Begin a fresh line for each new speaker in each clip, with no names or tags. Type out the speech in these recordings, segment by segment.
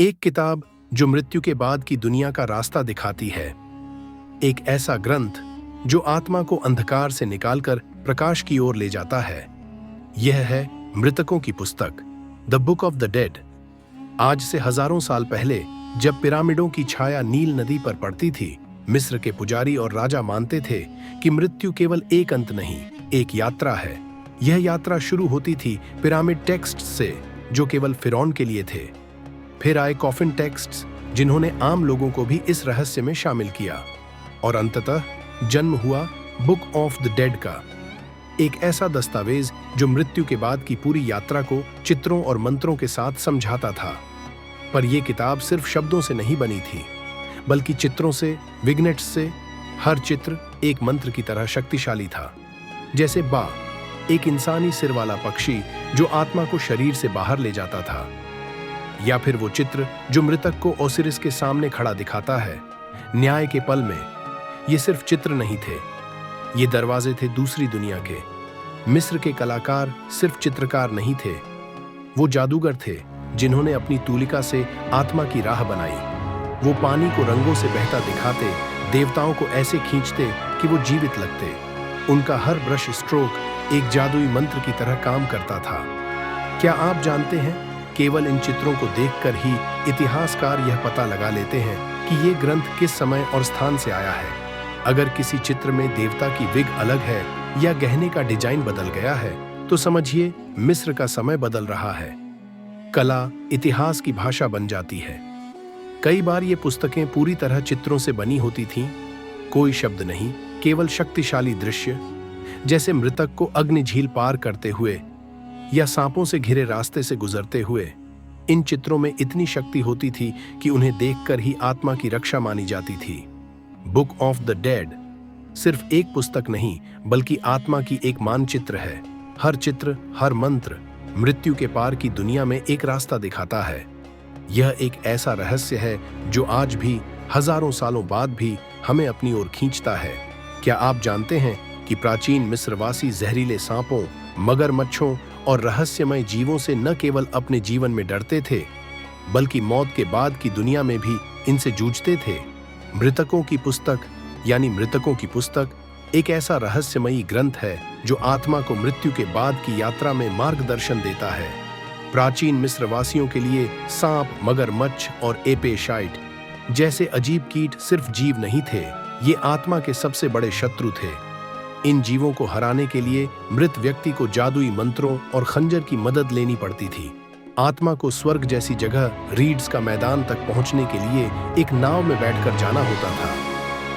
एक किताब जो मृत्यु के बाद की दुनिया का रास्ता दिखाती है। एक ऐसा ग्रंथ जो आत्मा को अंधकार से निकालकर प्रकाश की ओर ले जाता है। यह है मृतकों की पुस्तक, the book of the dead. आज से हजारों साल पहले जब पिरामिडों की छाया नील नदी पर पड़ती थी, मिस्र के पुजारी और राजा मानते थे कि मृत्यु केवल एक अंत नहीं, एक यात्रा है। यह यात्रा शुरू होती थी पिरामिड टेक्स्ट से, जो केवल फिरौन के लिए थे। फिर आए कॉफिन टेक्स्ट्स, जिन्होंने आम लोगों को भी इस रहस्य में शामिल किया। और अंततः जन्म हुआ बुक ऑफ द डेड का, एक ऐसा दस्तावेज जो मृत्यु के बाद की पूरी यात्रा को चित्रों और मंत्रों के साथ समझाता था। पर यह किताब सिर्फ शब्दों से नहीं बनी थी, बल्कि चित्रों से, विग्नेट्स से। हर चित्र एक मंत्र की तरह शक्तिशाली था। जैसे बा, एक इंसानी सिर वाला पक्षी जो आत्मा को शरीर से बाहर ले जाता था। या फिर वो चित्र जो मृतक को ओसिरिस के सामने खड़ा दिखाता है, न्याय के पल में। ये सिर्फ चित्र नहीं थे, ये दरवाजे थे दूसरी दुनिया के। मिस्र के कलाकार सिर्फ चित्रकार नहीं थे, वो जादूगर थे जिन्होंने अपनी तूलिका से आत्मा की राह बनाई। वो पानी को रंगों से बहता दिखाते, देवताओं को ऐसे खींचते कि वो जीवित लगते। उनका हर ब्रश स्ट्रोक एक जादुई मंत्र की तरह काम करता था। क्या आप जानते हैं, केवल इन चित्रों को देखकर ही इतिहासकार यह पता लगा लेते हैं कि ये ग्रंथ किस समय और स्थान से आया है। अगर किसी चित्र में देवता की विग अलग है या गहने का डिजाइन बदल गया है, तो समझिए मिस्र का समय बदल रहा है। कला इतिहास की भाषा बन जाती है। कई बार ये पुस्तकें पूरी तरह चित्रों से बनी होती थीं, कोई शब्द नहीं, केवल शक्तिशाली दृश्य, जैसे मृतक को अग्नि झील पार करते हुए या सांपों से घिरे रास्ते से गुजरते हुए। इन चित्रों में इतनी शक्ति होती थी कि उन्हें देखकर ही आत्मा की रक्षा मानी जाती थी। बुक ऑफ द डेड सिर्फ एक पुस्तक नहीं, बल्कि आत्मा की एक मानचित्र है। हर चित्र, हर मंत्र मृत्यु के पार की दुनिया में एक रास्ता दिखाता है। यह एक ऐसा रहस्य है जो आज भी, हजारों सालों बाद भी हमें अपनी ओर खींचता है। क्या आप जानते हैं कि प्राचीन मिस्रवासी जहरीले सांपों, मगरमच्छों और रहस्यमय जीवों से न केवल अपने जीवन में डरते थे, बल्कि मौत के बाद की दुनिया में भी इनसे जूझते थे। मृतकों की पुस्तक यानी मृतकों की पुस्तक एक ऐसा रहस्यमयी ग्रंथ है जो आत्मा को मृत्यु के बाद की यात्रा में मार्गदर्शन देता है। प्राचीन मिस्रवासियों के लिए सांप, मगरमच्छ और एपेशाइट जैसे अजीब कीट सिर्फ जीव नहीं थे, ये आत्मा के सबसे बड़े शत्रु थे। इन जीवों को हराने के लिए मृत व्यक्ति को जादुई मंत्रों और खंजर की मदद लेनी पड़ती थी। आत्मा को स्वर्ग जैसी जगह, रीड्स का मैदान तक पहुंचने के लिए एक नाव में बैठकर जाना होता था।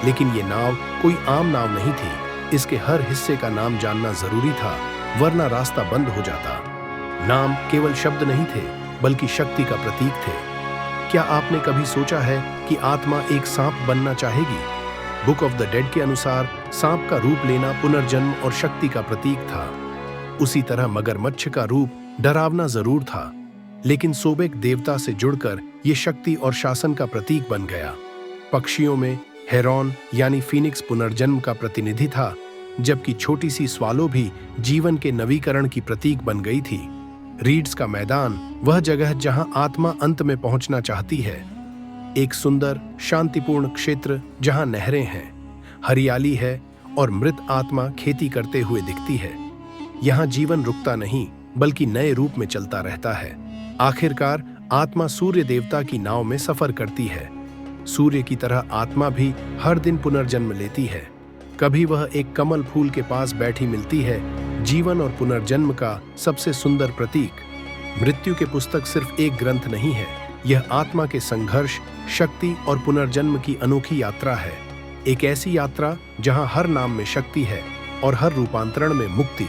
लेकिन ये नाव कोई आम नाव नहीं थी। इसके हर हिस्से का नाम जानना जरूरी था, वरना रास्ता बंद हो जाता। नाम केवल शब्द नहीं थे, बल्कि शक्ति का प्रतीक थे। क्या आपने कभी सोचा है कि आत्मा एक सांप बनना चाहेगी? बुक ऑफ द डेड के अनुसार सांप का रूप लेना पुनर्जन्म और शक्ति का प्रतीक था। उसी तरह मगरमच्छ का रूप डरावना जरूर था, लेकिन सोबेक देवता से जुड़कर यह शक्ति और शासन का प्रतीक बन गया। पक्षियों में हेरॉन यानी फीनिक्स पुनर्जन्म का प्रतिनिधि था, जबकि छोटी सी स्वालो भी जीवन के नवीकरण की प्रतीक बन गई थी। रीड्स का मैदान वह जगह जहां आत्मा अंत में पहुंचना चाहती है, एक सुंदर शांतिपूर्ण क्षेत्र जहां नहरें हैं, हरियाली है और मृत आत्मा खेती करते हुए दिखती है। यहां जीवन रुकता नहीं, बल्कि नए रूप में चलता रहता है। आखिरकार आत्मा सूर्य देवता की नाव में सफर करती है। सूर्य की तरह आत्मा भी हर दिन पुनर्जन्म लेती है। कभी वह एक कमल फूल के पास बैठी मिलती है, जीवन और पुनर्जन्म का सबसे सुंदर प्रतीक। मृत्यु के पुस्तक सिर्फ एक ग्रंथ नहीं है, यह आत्मा के संघर्ष, शक्ति और पुनर्जन्म की अनोखी यात्रा है। एक ऐसी यात्रा जहां हर नाम में शक्ति है और हर रूपांतरण में मुक्ति।